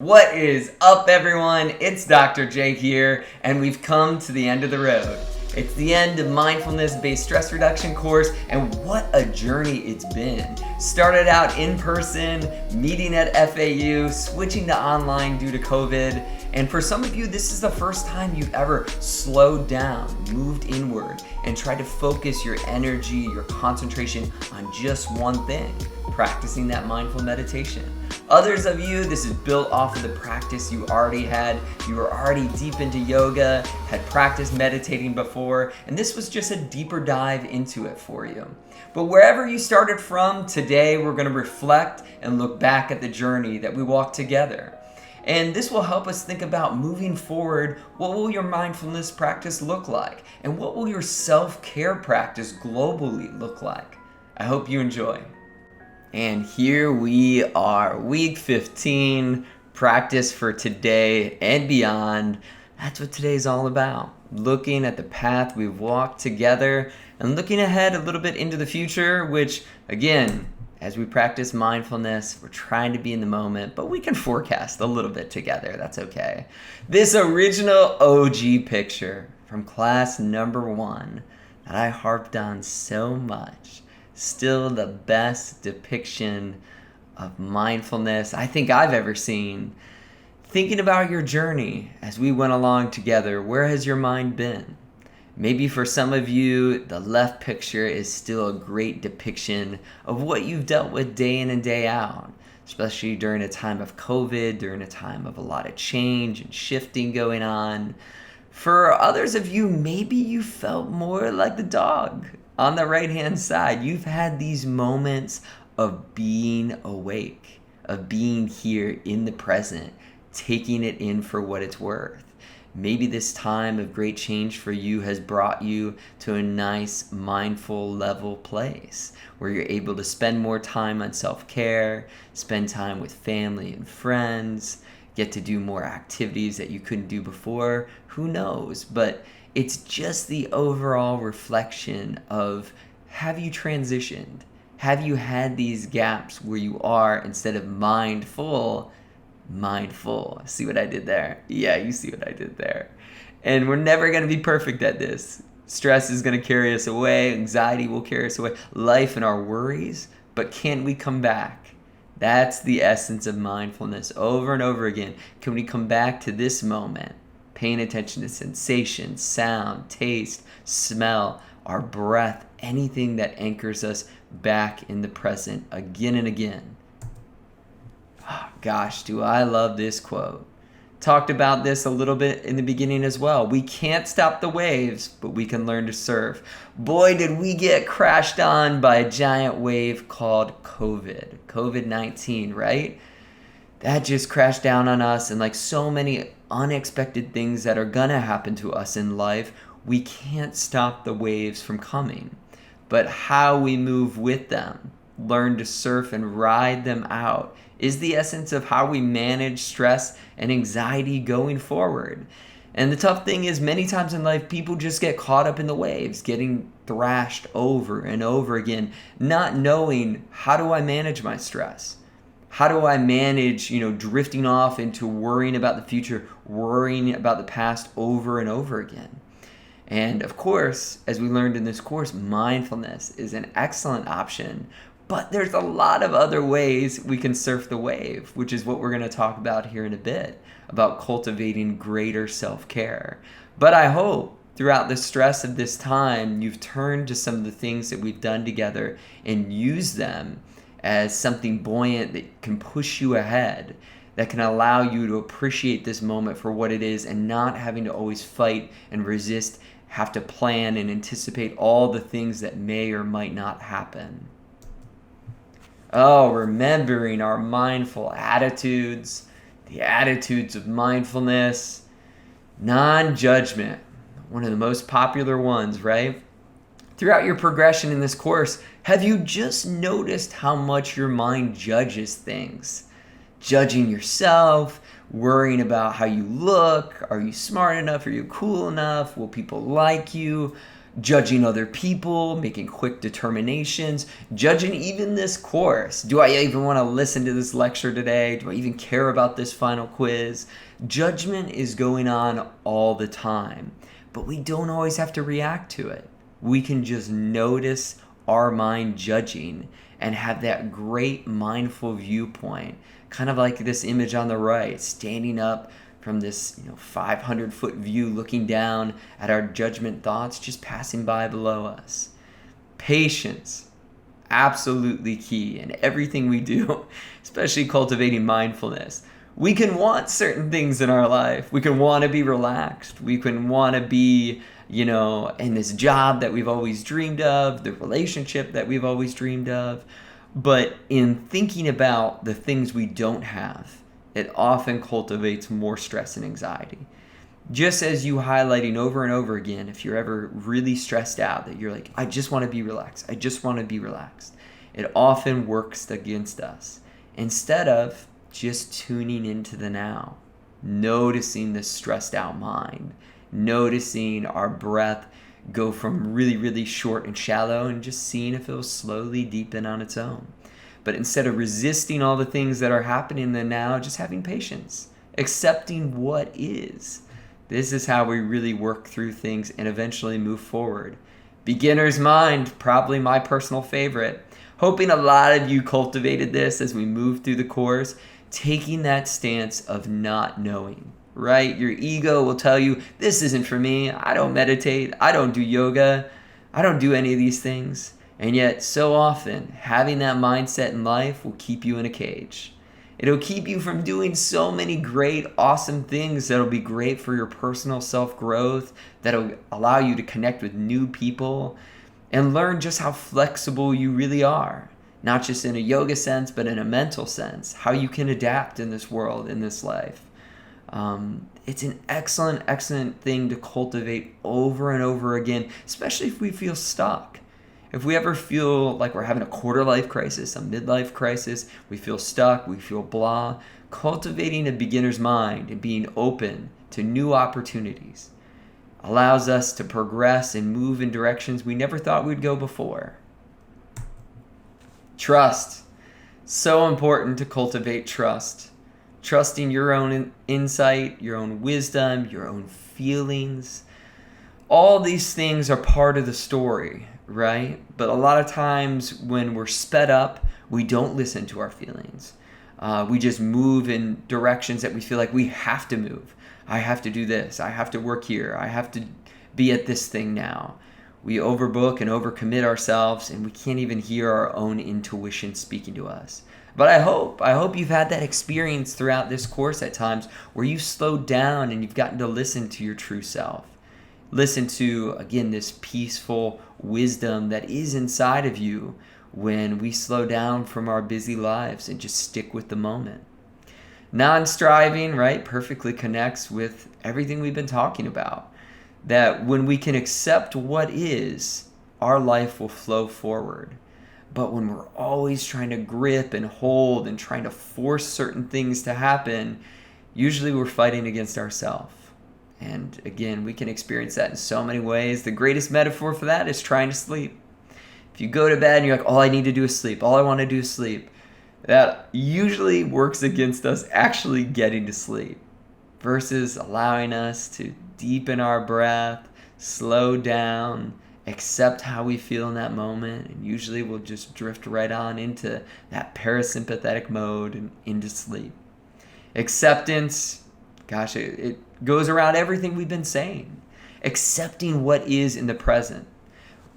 What is up, everyone? It's Dr. J here, and we've come to the end of the road. It's the end of mindfulness-based stress reduction course, and what a journey it's been. Started out in person, meeting at FAU, switching to online due to COVID, and for some of you, this is the first time you've ever slowed down, moved inward, and tried to focus your energy, your concentration on just one thing, practicing that mindful meditation. Others of you, this is built off of the practice you already had. You were already deep into yoga, had practiced meditating before, and this was just a deeper dive into it for you. But wherever you started from, today we're going to reflect and look back at the journey that we walked together. And this will help us think about moving forward. What will your mindfulness practice look like? And what will your self-care practice globally look like? I hope you enjoy. And here we are, week 15, practice for today and beyond. That's what today's all about. Looking at the path we've walked together and looking ahead a little bit into the future, which, again, as we practice mindfulness, we're trying to be in the moment, but we can forecast a little bit together. That's okay. This original OG picture from class number 1 that I harped on so much. Still the best depiction of mindfulness I think I've ever seen. Thinking about your journey as we went along together, where has your mind been? Maybe for some of you, the left picture is still a great depiction of what you've dealt with day in and day out, especially during a time of COVID, during a time of a lot of change and shifting going on. For others of you, maybe you felt more like the dog on the right-hand side. You've had these moments of being awake, of being here in the present, taking it in for what it's worth. Maybe this time of great change for you has brought you to a nice, mindful, level place where you're able to spend more time on self-care, spend time with family and friends, get to do more activities that you couldn't do before. Who knows? But it's just the overall reflection of, have you transitioned? Have you had these gaps where you are, instead of mindful? See what I did there? Yeah, you see what I did there. And we're never going to be perfect at this. Stress is going to carry us away. Anxiety will carry us away. Life and our worries. But can we come back? That's the essence of mindfulness. Over and over again, can we come back to this moment? Paying attention to sensation, sound, taste, smell, our breath, anything that anchors us back in the present again and again. Oh, gosh, do I love this quote. Talked about this a little bit in the beginning as well. We can't stop the waves, but we can learn to surf. Boy, did we get crashed on by a giant wave called COVID-19, right? That just crashed down on us, and like so many unexpected things that are gonna happen to us in life, we can't stop the waves from coming. But how we move with them, learn to surf and ride them out, is the essence of how we manage stress and anxiety going forward. And the tough thing is, many times in life, people just get caught up in the waves, getting thrashed over and over again, not knowing, how do I manage my stress? How do I manage, drifting off into worrying about the future, worrying about the past over and over again? And of course, as we learned in this course, mindfulness is an excellent option. But there's a lot of other ways we can surf the wave, which is what we're going to talk about here in a bit, about cultivating greater self-care. But I hope throughout the stress of this time, you've turned to some of the things that we've done together and used them as something buoyant that can push you ahead, that can allow you to appreciate this moment for what it is and not having to always fight and resist, have to plan and anticipate all the things that may or might not happen. Oh, remembering our mindful attitudes, the attitudes of mindfulness, non-judgment, one of the most popular ones, right? Throughout your progression in this course, have you just noticed how much your mind judges things? Judging yourself, worrying about how you look, are you smart enough, are you cool enough, will people like you? judging other people, making quick determinations, judging even this course. Do I even want to listen to this lecture today? Do I even care about this final quiz? Judgment is going on all the time, but we don't always have to react to it. We can just notice our mind judging and have that great mindful viewpoint, kind of like this image on the right, standing up from this 500-foot view looking down at our judgment thoughts just passing by below us. Patience, absolutely key in everything we do, especially cultivating mindfulness. We can want certain things in our life. We can want to be relaxed. We can want to be, in this job that we've always dreamed of, the relationship that we've always dreamed of. But in thinking about the things we don't have, it often cultivates more stress and anxiety. Just as you highlighting over and over again, if you're ever really stressed out, that you're like, I just want to be relaxed. I just want to be relaxed. It often works against us. Instead of just tuning into the now, noticing the stressed out mind, noticing our breath go from really, really short and shallow and just seeing if it will slowly deepen on its own. But instead of resisting all the things that are happening in the now, just having patience, accepting what is. This is how we really work through things and eventually move forward. Beginner's mind, probably my personal favorite. Hoping a lot of you cultivated this as we move through the course, taking that stance of not knowing, right? Your ego will tell you, this isn't for me. I don't meditate. I don't do yoga. I don't do any of these things. And yet, so often, having that mindset in life will keep you in a cage. It'll keep you from doing so many great, awesome things that'll be great for your personal self-growth, that'll allow you to connect with new people and learn just how flexible you really are. Not just in a yoga sense, but in a mental sense, how you can adapt in this world, in this life. It's an excellent, excellent thing to cultivate over and over again, especially if we feel stuck. If we ever feel like we're having a quarter life crisis, a midlife crisis, we feel stuck, we feel blah, cultivating a beginner's mind and being open to new opportunities allows us to progress and move in directions we never thought we'd go before. Trust. So important to cultivate trust. Trusting your own insight, your own wisdom, your own feelings. All these things are part of the story, right? But a lot of times when we're sped up, we don't listen to our feelings. We just move in directions that we feel like we have to move. I have to do this. I have to work here. I have to be at this thing now. We overbook and overcommit ourselves, and we can't even hear our own intuition speaking to us. But I hope you've had that experience throughout this course at times where you've slowed down and you've gotten to listen to your true self. Listen to, again, this peaceful wisdom that is inside of you when we slow down from our busy lives and just stick with the moment. Non-striving, right, perfectly connects with everything we've been talking about. That when we can accept what is, our life will flow forward. But when we're always trying to grip and hold and trying to force certain things to happen, usually we're fighting against ourselves. And again, we can experience that in so many ways. The greatest metaphor for that is trying to sleep. If you go to bed and you're like, all I need to do is sleep, all I want to do is sleep, that usually works against us actually getting to sleep versus allowing us to deepen our breath, slow down, accept how we feel in that moment, and usually we'll just drift right on into that parasympathetic mode and into sleep. Acceptance, gosh, it goes around everything we've been saying. Accepting what is in the present.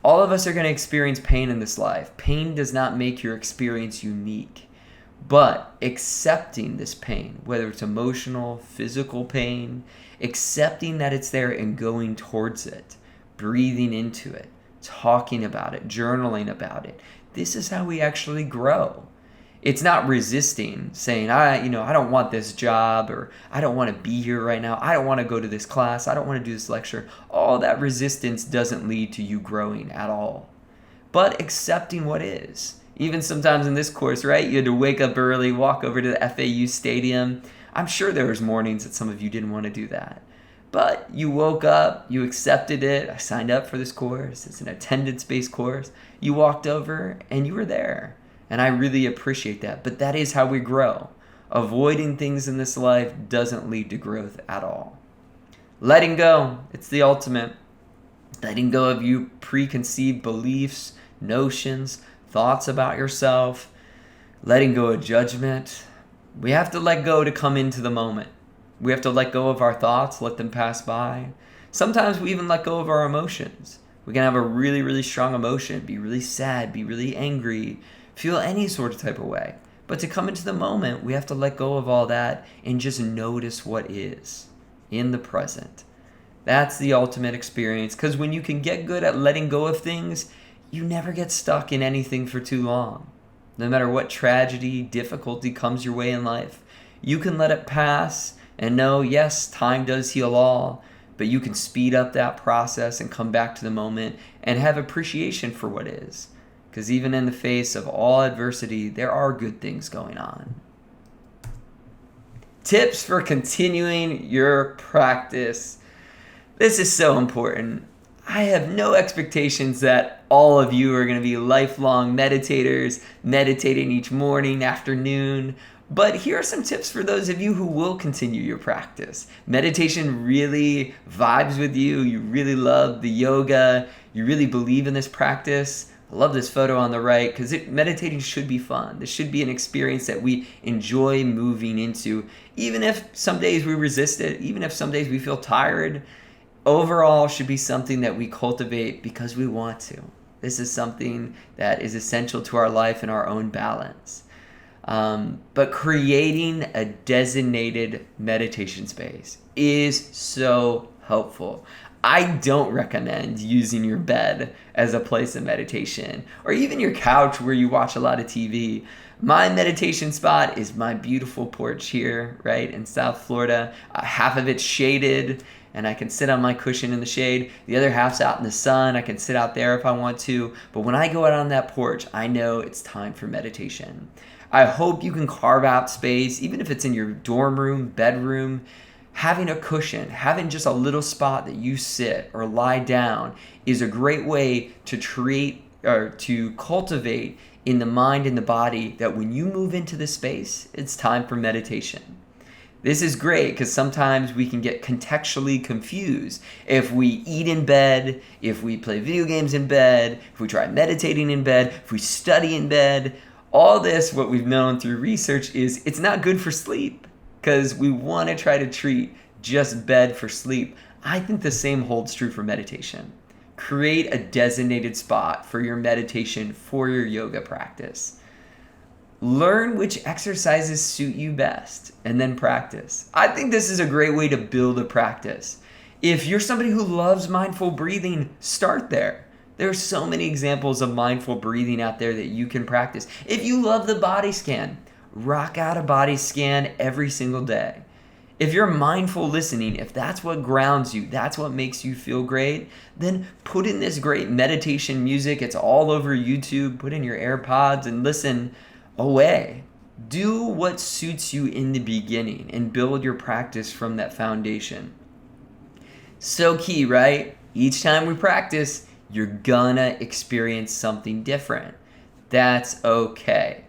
All of us are going to experience pain in this life. Pain does not make your experience unique. But accepting this pain, whether it's emotional, physical pain, accepting that it's there and going towards it, breathing into it, talking about it, journaling about it. This is how we actually grow. It's not resisting, saying, I don't want this job, or I don't want to be here right now. I don't want to go to this class. I don't want to do this lecture. All that resistance doesn't lead to you growing at all. But accepting what is. Even sometimes in this course, right, you had to wake up early, walk over to the FAU stadium. I'm sure there was mornings that some of you didn't want to do that. But you woke up, you accepted it. I signed up for this course. It's an attendance-based course. You walked over and you were there. And I really appreciate that. But that is how we grow. Avoiding things in this life doesn't lead to growth at all. Letting go, it's the ultimate. Letting go of you preconceived beliefs, notions, thoughts about yourself. Letting go of judgment. We have to let go to come into the moment. We have to let go of our thoughts, let them pass by. Sometimes we even let go of our emotions. We can have a really, really strong emotion, be really sad, be really angry, feel any sort of type of way. But to come into the moment, we have to let go of all that and just notice what is in the present. That's the ultimate experience, because when you can get good at letting go of things, you never get stuck in anything for too long. No matter what tragedy, difficulty comes your way in life, you can let it pass and know, yes, time does heal all, but you can speed up that process and come back to the moment and have appreciation for what is. Because even in the face of all adversity, there are good things going on. Tips for continuing your practice. This is so important. I have no expectations that all of you are going to be lifelong meditators, meditating each morning, afternoon. But here are some tips for those of you who will continue your practice. Meditation really vibes with you. You really love the yoga. You really believe in this practice. I love this photo on the right because meditating should be fun. This should be an experience that we enjoy moving into. Even if some days we resist it, even if some days we feel tired, overall should be something that we cultivate because we want to. This is something that is essential to our life and our own balance. But creating a designated meditation space is so helpful. I don't recommend using your bed as a place of meditation or even your couch where you watch a lot of TV. My meditation spot is my beautiful porch here, right, in South Florida. Half of it's shaded and I can sit on my cushion in the shade. The other half's out in the sun. I can sit out there if I want to. But when I go out on that porch, I know it's time for meditation. I hope you can carve out space, even if it's in your dorm room, bedroom. Having a cushion, having just a little spot that you sit or lie down is a great way to create or to cultivate in the mind and the body that when you move into the space, it's time for meditation. This is great because sometimes we can get contextually confused. If we eat in bed, if we play video games in bed, if we try meditating in bed, if we study in bed, all this, what we've known through research is it's not good for sleep because we want to try to treat just bed for sleep. I think the same holds true for meditation. Create a designated spot for your meditation, for your yoga practice. Learn which exercises suit you best and then practice. I think this is a great way to build a practice. If you're somebody who loves mindful breathing, start there. There are so many examples of mindful breathing out there that you can practice. If you love the body scan, rock out a body scan every single day. If you're mindful listening, if that's what grounds you, that's what makes you feel great, then put in this great meditation music. It's all over YouTube. Put in your AirPods and listen away. Do what suits you in the beginning and build your practice from that foundation. So key, right? Each time we practice, you're gonna experience something different. That's okay.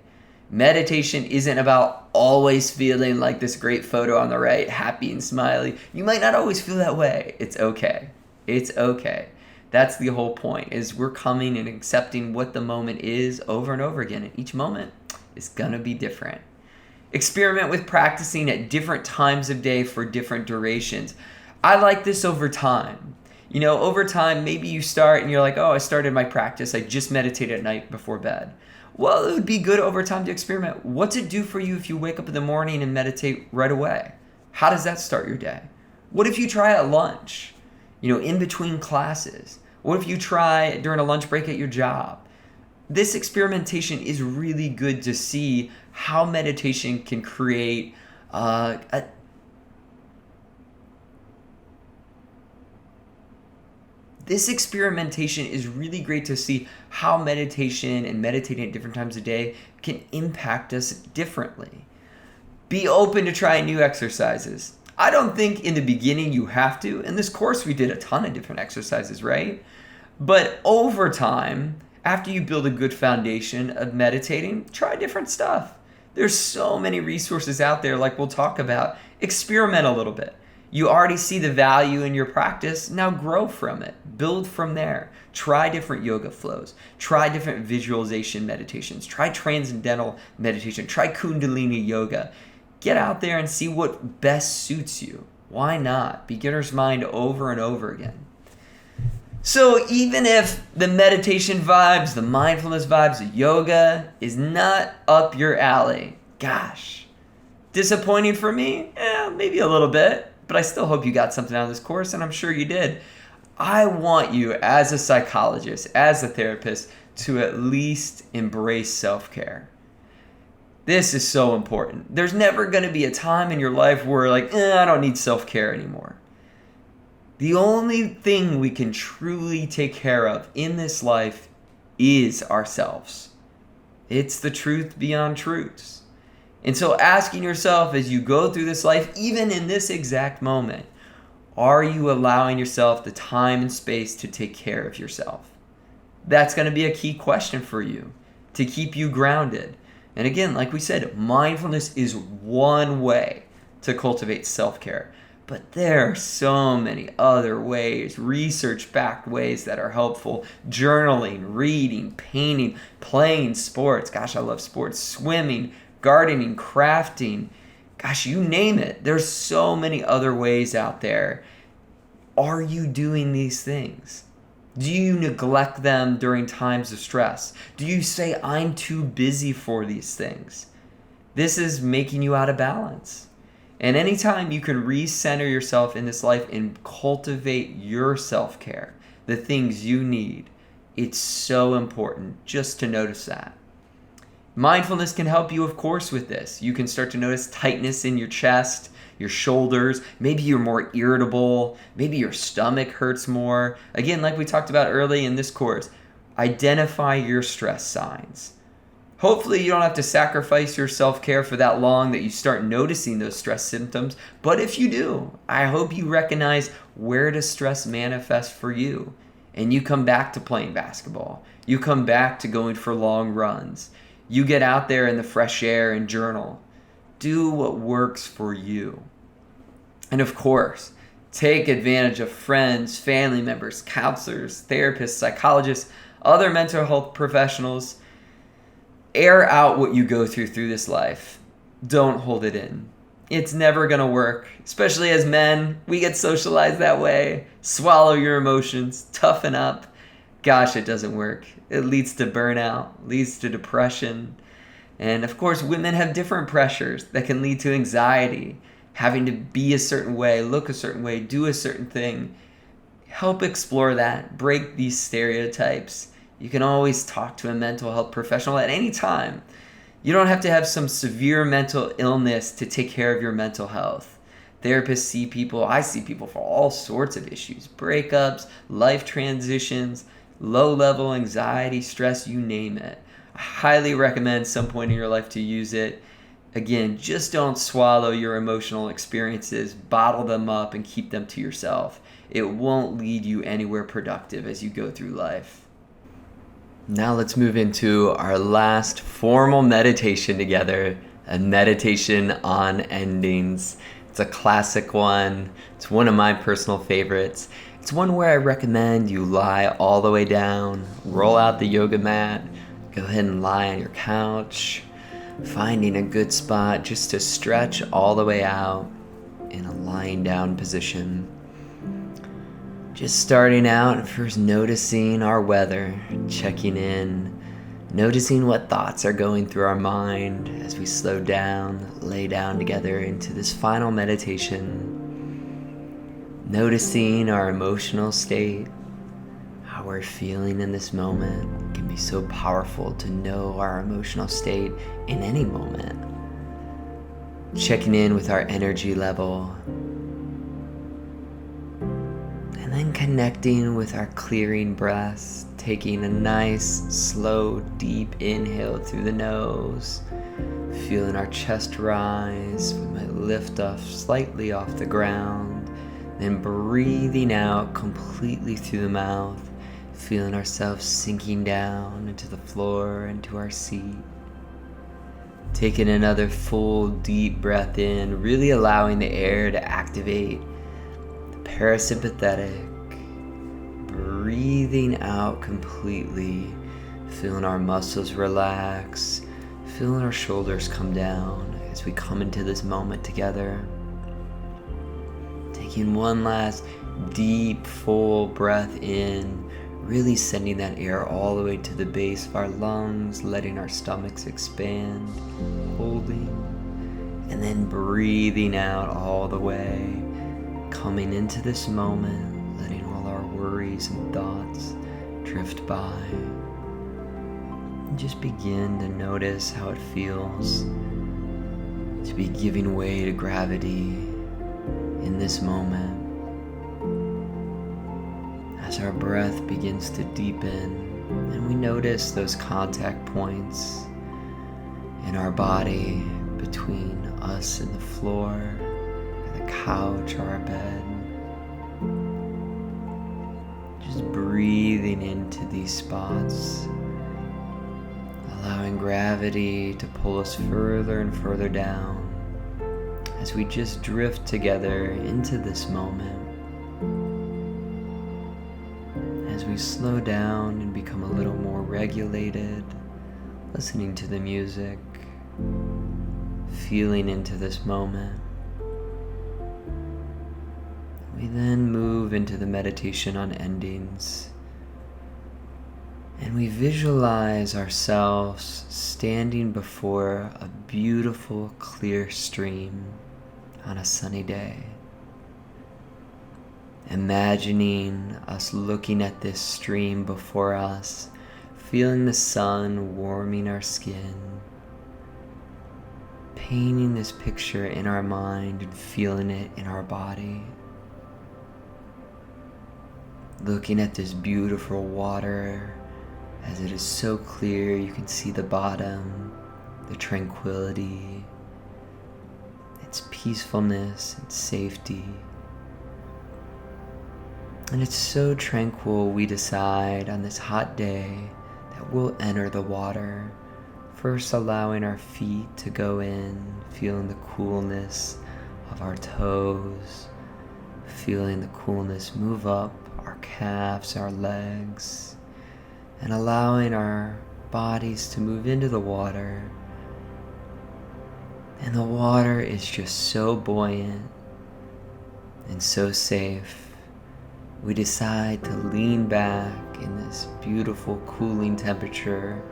Meditation isn't about always feeling like this great photo on the right, happy and smiley. You might not always feel that way. It's okay. It's okay. That's the whole point, is we're coming and accepting what the moment is over and over again. And each moment is gonna be different. Experiment with practicing at different times of day for different durations. I like this over time. You know, over time, maybe you start and you're like, oh, I started my practice. I just meditate at night before bed. Well, it would be good over time to experiment. What's it do for you if you wake up in the morning and meditate right away? How does that start your day? What if you try at lunch, in between classes? What if you try during a lunch break at your job? This experimentation is really good to see how meditation can create This experimentation is really great to see how meditation and meditating at different times of day can impact us differently. Be open to trying new exercises. I don't think in the beginning you have to. In this course, we did a ton of different exercises, right? But over time, after you build a good foundation of meditating, try different stuff. There's so many resources out there, like we'll talk about. Experiment a little bit. You already see the value in your practice. Now grow from it. Build from there. Try different yoga flows. Try different visualization meditations. Try transcendental meditation. Try Kundalini yoga. Get out there and see what best suits you. Why not? Beginner's mind over and over again. So even if the meditation vibes, the mindfulness vibes, the yoga is not up your alley, gosh, disappointing for me? Maybe a little bit. But I still hope you got something out of this course, and I'm sure you did. I want you, as a psychologist, as a therapist, to at least embrace self-care. This is so important. There's never going to be a time in your life where I don't need self-care anymore. The only thing we can truly take care of in this life is ourselves. It's the truth beyond truths. And so asking yourself as you go through this life, even in this exact moment, are you allowing yourself the time and space to take care of yourself? That's going to be a key question for you to keep you grounded. And again, like we said, mindfulness is one way to cultivate self-care. But there are so many other ways, research-backed ways that are helpful. Journaling, reading, painting, playing sports. Gosh, I love sports. Swimming, gardening, crafting, gosh, you name it. There's so many other ways out there. Are you doing these things? Do you neglect them during times of stress? Do you say, I'm too busy for these things? This is making you out of balance. And anytime you can recenter yourself in this life and cultivate your self-care, the things you need, it's so important just to notice that. Mindfulness can help you, of course, with this. You can start to notice tightness in your chest, your shoulders. Maybe you're more irritable. Maybe your stomach hurts more. Again, like we talked about early in this course, identify your stress signs. Hopefully you don't have to sacrifice your self-care for that long that you start noticing those stress symptoms. But if you do, I hope you recognize where does stress manifest for you. And you come back to playing basketball. You come back to going for long runs. You get out there in the fresh air and journal. Do what works for you. And of course, take advantage of friends, family members, counselors, therapists, psychologists, other mental health professionals. Air out what you go through this life. Don't hold it in. It's never going to work. Especially as men, we get socialized that way. Swallow your emotions. Toughen up. Gosh, it doesn't work. It leads to burnout, leads to depression. And of course, women have different pressures that can lead to anxiety, having to be a certain way, look a certain way, do a certain thing. Help explore that, break these stereotypes. You can always talk to a mental health professional at any time. You don't have to have some severe mental illness to take care of your mental health. Therapists see people, I see people for all sorts of issues, breakups, life transitions, low-level anxiety, stress, you name it. I highly recommend some point in your life to use it. Again, just don't swallow your emotional experiences, bottle them up, and keep them to yourself. It won't lead you anywhere productive as you go through life. Now let's move into our last formal meditation together, a meditation on endings. It's a classic one. It's one of my personal favorites. It's one where I recommend you lie all the way down, roll out the yoga mat, go ahead and lie on your couch, finding a good spot just to stretch all the way out in a lying down position. Just starting out, first noticing our weather, checking in, noticing what thoughts are going through our mind as we slow down, lay down together into this final meditation. Noticing our emotional state, how we're feeling in this moment. It can be so powerful to know our emotional state in any moment. Checking in with our energy level. And then connecting with our clearing breaths, taking a nice, slow, deep inhale through the nose, Feeling our chest rise, we might lift off slightly off the ground, then breathing out completely through the mouth, feeling ourselves sinking down into the floor, into our seat. Taking another full deep breath in, really allowing the air to activate the parasympathetic. Breathing out completely, feeling our muscles relax, feeling our shoulders come down as we come into this moment together. Taking one last deep, full breath in, really sending that air all the way to the base of our lungs, letting our stomachs expand, holding, and then breathing out all the way, coming into this moment, letting all our worries and thoughts drift by. And just begin to notice how it feels to be giving way to gravity in this moment. As our breath begins to deepen and we notice those contact points in our body between us and the floor, and the couch or our bed. Just breathing into these spots, allowing gravity to pull us further and further down as we just drift together into this moment. As we slow down and become a little more regulated, listening to the music, feeling into this moment. We then move into the meditation on endings, and we visualize ourselves standing before a beautiful, clear stream on a sunny day. Imagining us looking at this stream before us, feeling the sun warming our skin, painting this picture in our mind and feeling it in our body. Looking at this beautiful water as it is so clear, you can see the bottom, the tranquility, its peacefulness and safety. And it's so tranquil, we decide on this hot day that we'll enter the water, first allowing our feet to go in, feeling the coolness of our toes, feeling the coolness move up our calves, our legs, and allowing our bodies to move into the water. And the water is just so buoyant and so safe. We decide to lean back in this beautiful cooling temperature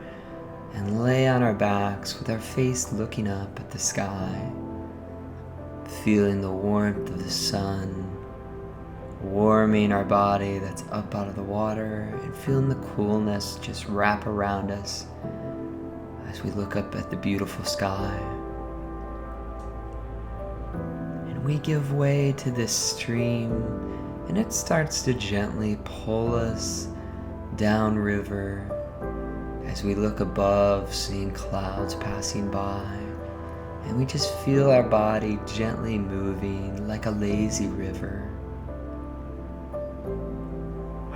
and lay on our backs with our face looking up at the sky, feeling the warmth of the sun warming our body that's up out of the water, and feeling the coolness just wrap around us as we look up at the beautiful sky. And we give way to this stream, and it starts to gently pull us downriver as we look above, seeing clouds passing by, and we just feel our body gently moving like a lazy river.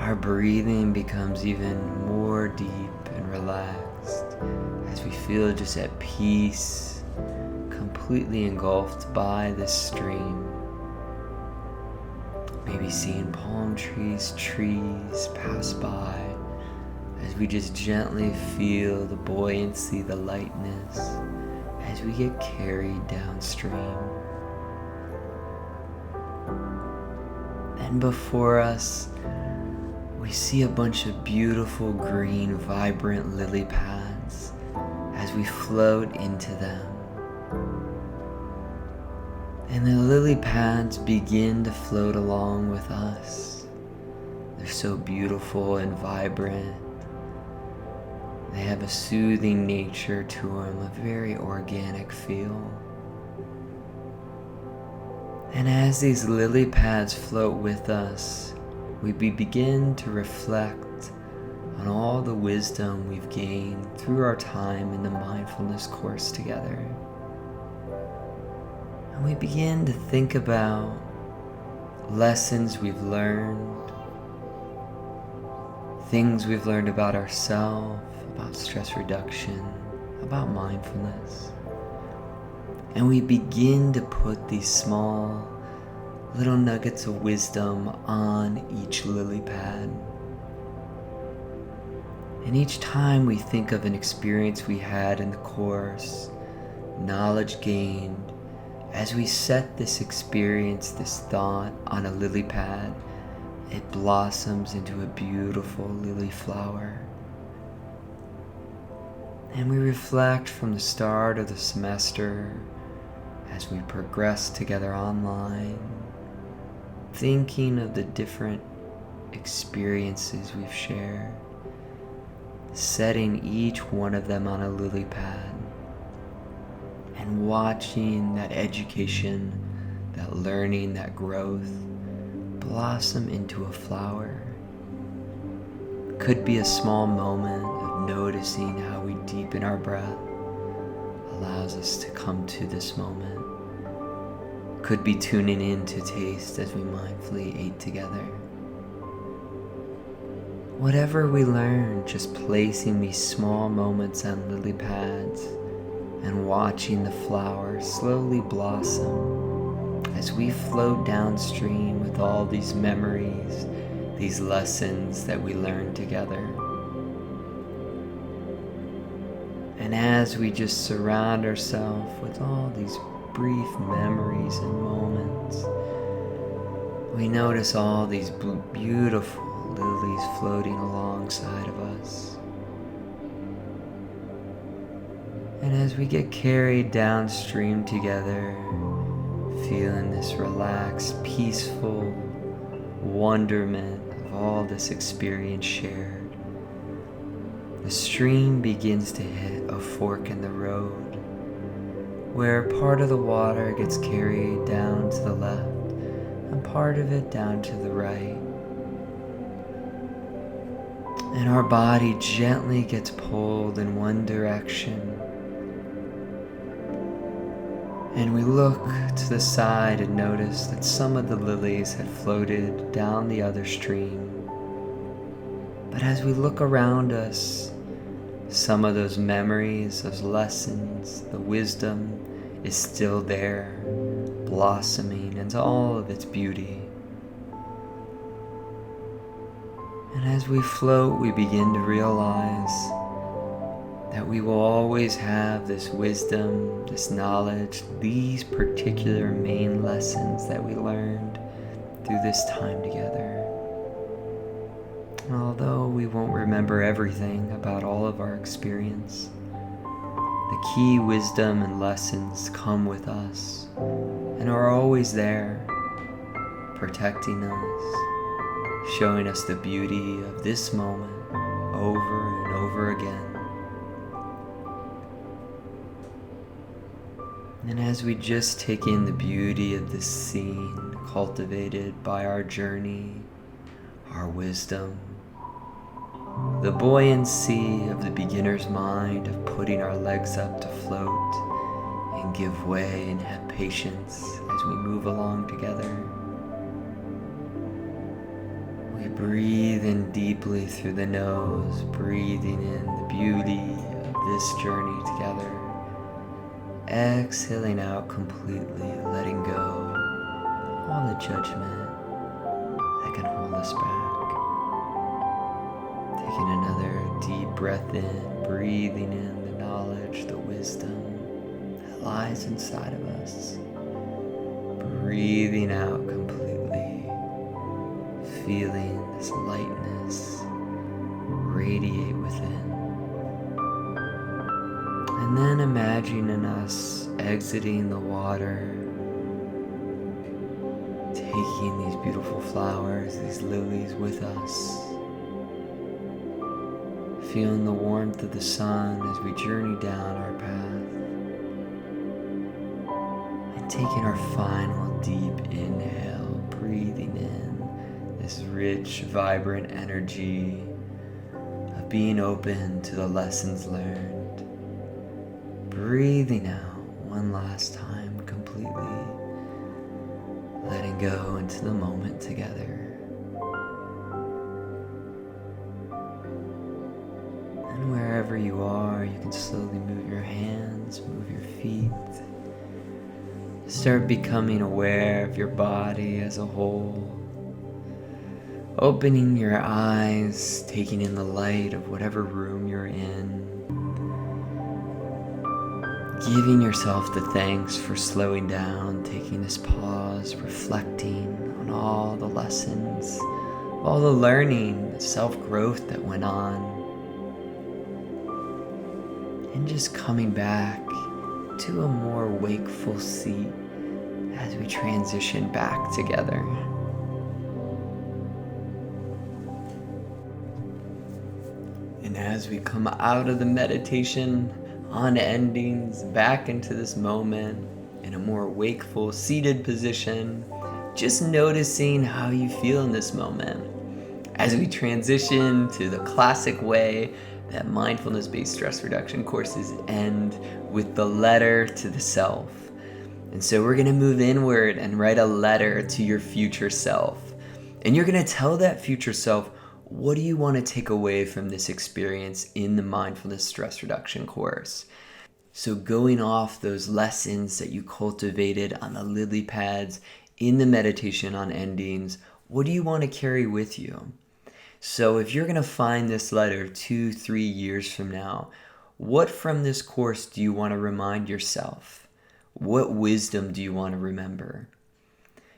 Our breathing becomes even more deep and relaxed as we feel just at peace, completely engulfed by this stream. Maybe seeing palm trees, trees pass by as we just gently feel the buoyancy, the lightness as we get carried downstream. And before us, we see a bunch of beautiful green, vibrant lily pads as we float into them. And the lily pads begin to float along with us. They're so beautiful and vibrant. They have a soothing nature to them, a very organic feel. And as these lily pads float with us, we begin to reflect on all the wisdom we've gained through our time in the mindfulness course together. And we begin to think about lessons we've learned, things we've learned about ourselves, about stress reduction, about mindfulness. And we begin to put these small little nuggets of wisdom on each lily pad. And each time we think of an experience we had in the course, knowledge gained, as we set this experience, this thought on a lily pad, it blossoms into a beautiful lily flower. And we reflect from the start of the semester as we progress together online, thinking of the different experiences we've shared, setting each one of them on a lily pad, and watching that education, that learning, that growth blossom into a flower. It could be a small moment of noticing how we deepen our breath, allows us to come to this moment. Could be tuning in to taste as we mindfully ate together. Whatever we learn, just placing these small moments on lily pads and watching the flower slowly blossom as we float downstream with all these memories, these lessons that we learned together. And as we just surround ourselves with all these brief memories and moments, we notice all these beautiful lilies floating alongside of us. And as we get carried downstream together, feeling this relaxed, peaceful wonderment of all this experience shared, the stream begins to hit a fork in the road, where part of the water gets carried down to the left and part of it down to the right. And our body gently gets pulled in one direction. And we look to the side and notice that some of the lilies had floated down the other stream. But as we look around us, some of those memories, those lessons, the wisdom is still there, blossoming into all of its beauty. And as we float, we begin to realize that we will always have this wisdom, this knowledge, these particular main lessons that we learned through this time together. And although we won't remember everything about all of our experience, the key wisdom and lessons come with us and are always there, protecting us, showing us the beauty of this moment over and over again. And as we just take in the beauty of this scene cultivated by our journey, our wisdom, the buoyancy of the beginner's mind of putting our legs up to float and give way and have patience as we move along together. We breathe in deeply through the nose, breathing in the beauty of this journey together. Exhaling out completely, letting go all the judgment that can hold us back. Taking another deep breath in, breathing in the knowledge, the wisdom that lies inside of us. Breathing out completely, feeling this lightness radiate within. And then imagining us exiting the water, taking these beautiful flowers, these lilies with us, feeling the warmth of the sun as we journey down our path, and taking our final deep inhale, breathing in this rich, vibrant energy of being open to the lessons learned. Breathing out one last time completely. letting go into the moment together. And wherever you are, you can slowly move your hands, move your feet. Start becoming aware of your body as a whole. Opening your eyes, taking in the light of whatever room you're in. Giving yourself the thanks for slowing down, taking this pause, reflecting on all the lessons, all the learning, the self-growth that went on. And just coming back to a more wakeful seat as we transition back together. And as we come out of the meditation on endings, back into this moment in a more wakeful, seated position, just noticing how you feel in this moment. As we transition to the classic way that mindfulness-based stress reduction courses end, with the letter to the self. And so we're going to move inward and write a letter to your future self. And you're going to tell that future self, what do you want to take away from this experience in the mindfulness stress reduction course? So going off those lessons that you cultivated on the lily pads in the meditation on endings, what do you want to carry with you? So if you're going to find this letter 2-3 years from now, what from this course do you want to remind yourself? What wisdom do you want to remember?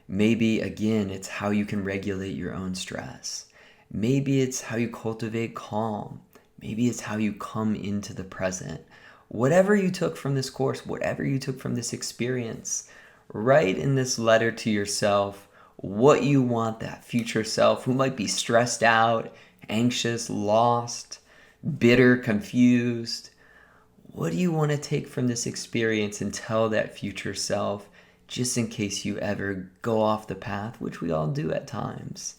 Maybe, again, it's how you can regulate your own stress. Maybe it's how you cultivate calm. Maybe it's how you come into the present. Whatever you took from this course, whatever you took from this experience, write in this letter to yourself what you want that future self, who might be stressed out, anxious, lost, bitter, confused. What do you want to take from this experience and tell that future self, just in case you ever go off the path, which we all do at times?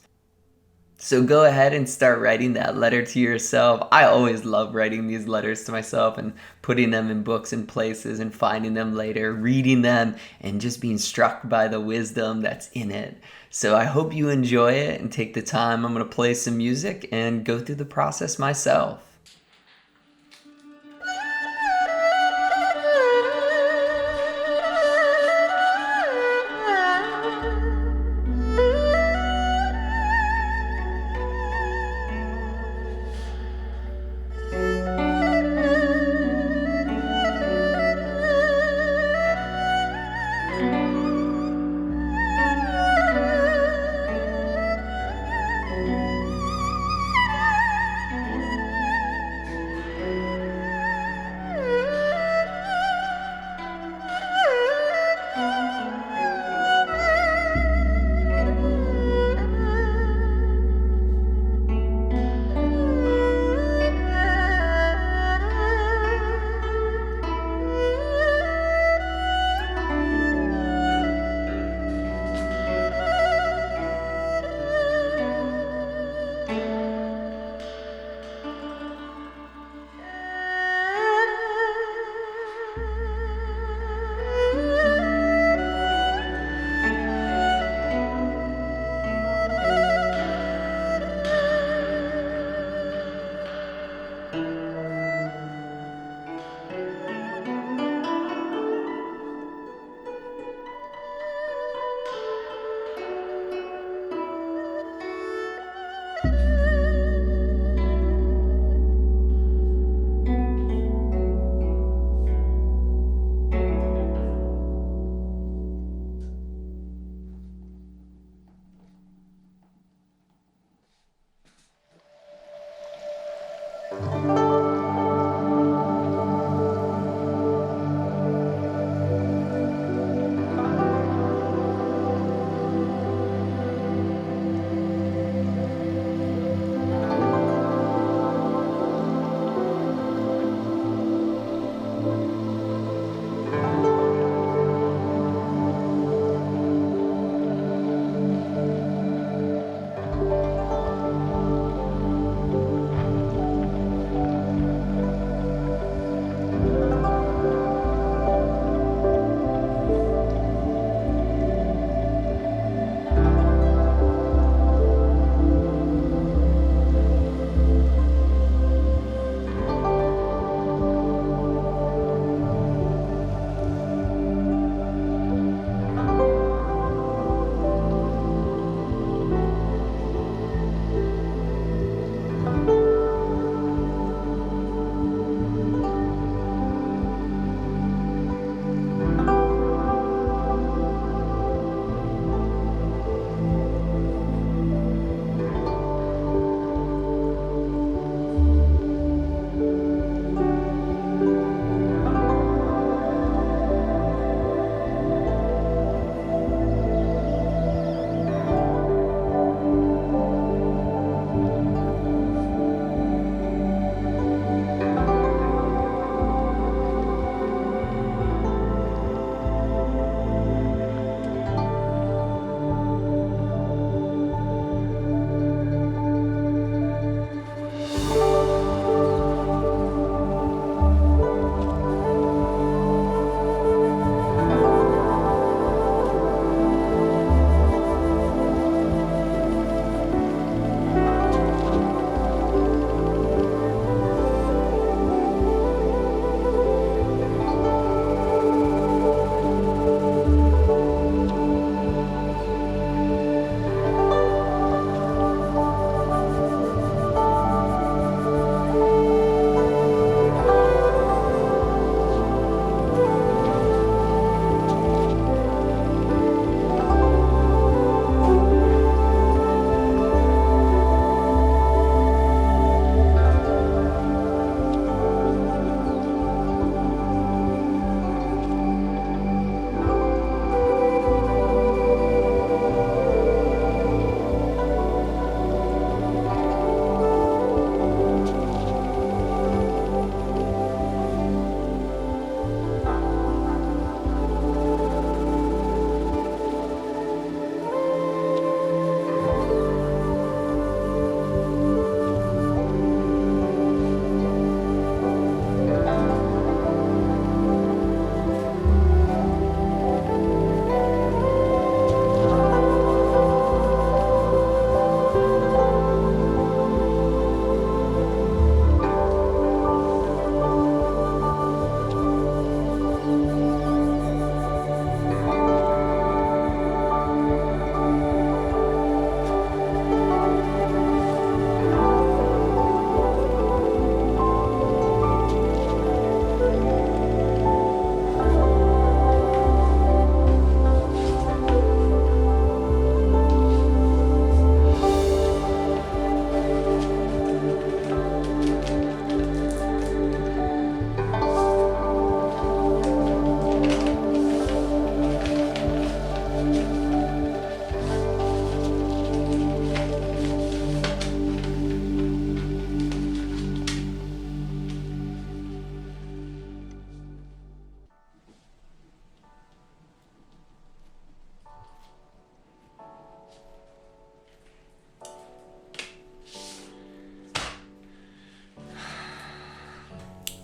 So go ahead and start writing that letter to yourself. I always love writing these letters to myself and putting them in books and places and finding them later, reading them, and just being struck by the wisdom that's in it. So I hope you enjoy it and take the time. I'm going to play some music and go through the process myself.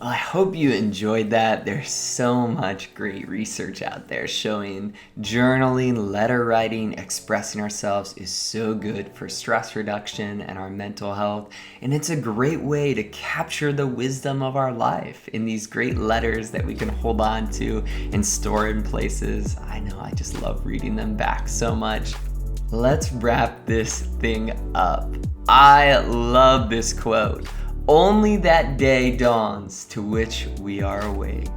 Well, I hope you enjoyed that. There's so much great research out there showing journaling, letter writing, expressing ourselves is so good for stress reduction and our mental health. And it's a great way to capture the wisdom of our life in these great letters that we can hold on to and store in places. I know, I just love reading them back so much. Let's wrap this thing up. I love this quote. Only that day dawns to which we are awake.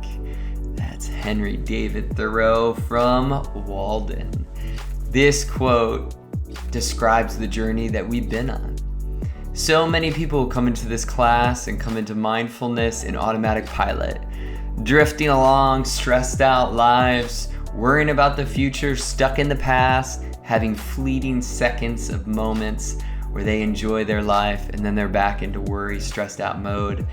That's Henry David Thoreau from Walden. This quote describes the journey that we've been on. So many people come into this class and come into mindfulness in automatic pilot, drifting along, stressed out lives, worrying about the future, stuck in the past, having fleeting seconds of moments where they enjoy their life and then they're back into worry, stressed out mode.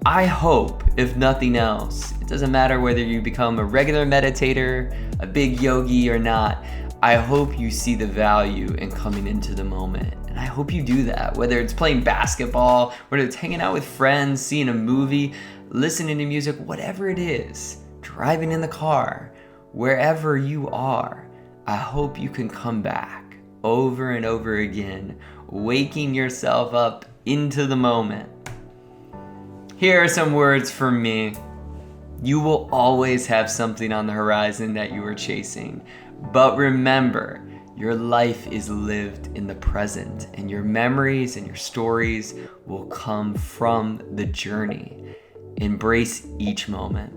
I hope, if nothing else, it doesn't matter whether you become a regular meditator, a big yogi or not, I hope you see the value in coming into the moment. And I hope you do that, whether it's playing basketball, whether it's hanging out with friends, seeing a movie, listening to music, whatever it is, driving in the car, wherever you are, I hope you can come back over and over again, waking yourself up into the moment. Here are some words from me. You will always have something on the horizon that you are chasing. But remember, your life is lived in the present, and your memories and your stories will come from the journey. Embrace each moment.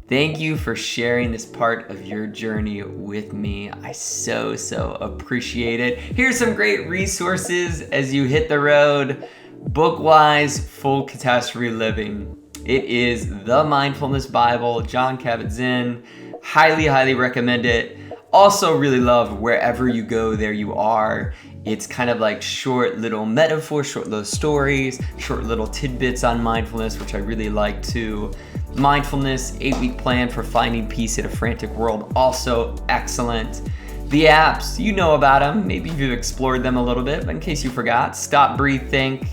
Thank you for sharing this part of your journey with me. I so appreciate it. Here's some great resources as you hit the road. Book-wise, Full Catastrophe Living. It is The Mindfulness Bible, Jon Kabat-Zinn. Highly recommend it. Also really love Wherever You Go, There You Are. It's kind of like short little metaphors, short little stories, short little tidbits on mindfulness, which I really like too. Mindfulness, 8-week plan for finding peace in a frantic world, also excellent. The apps, you know about them. Maybe you've explored them a little bit, but in case you forgot, Stop, Breathe, Think,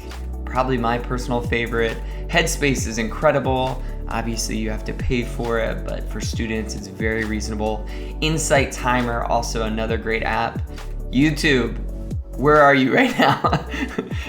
probably my personal favorite. Headspace is incredible. Obviously, you have to pay for it, but for students, it's very reasonable. Insight Timer, also another great app. YouTube, where are you right now?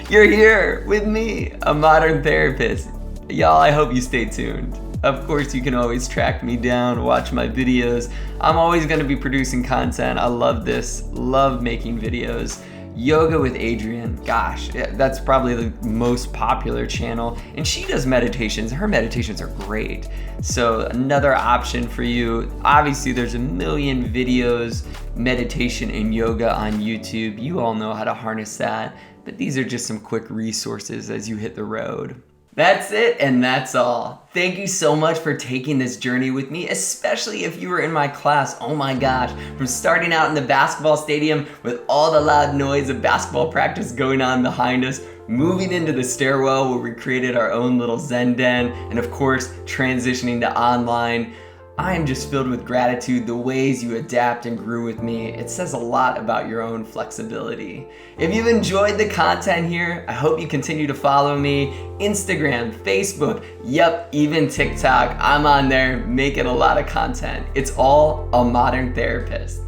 You're here with me, a modern therapist. Y'all, I hope you stay tuned. Of course, you can always track me down, watch my videos. I'm always going to be producing content. I love this, love making videos. Yoga with Adriene, gosh, that's probably the most popular channel. And she does meditations. Her meditations are great. So another option for you. Obviously, there's a million videos, meditation and yoga on YouTube. You all know how to harness that. But these are just some quick resources as you hit the road. That's it, and that's all. Thank you so much for taking this journey with me, especially if you were in my class. Oh my gosh, from starting out in the basketball stadium with all the loud noise of basketball practice going on behind us, moving into the stairwell where we created our own little Zen den, and of course, transitioning to online. I am just filled with gratitude, the ways you adapt and grew with me. It says a lot about your own flexibility. If you've enjoyed the content here, I hope you continue to follow me. Instagram, Facebook, yep, even TikTok. I'm on there making a lot of content. It's all a modern therapist.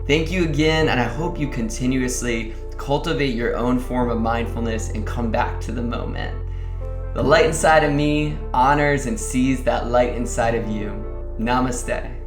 Thank you again, and I hope you continuously cultivate your own form of mindfulness and come back to the moment. The light inside of me honors and sees that light inside of you. Namaste.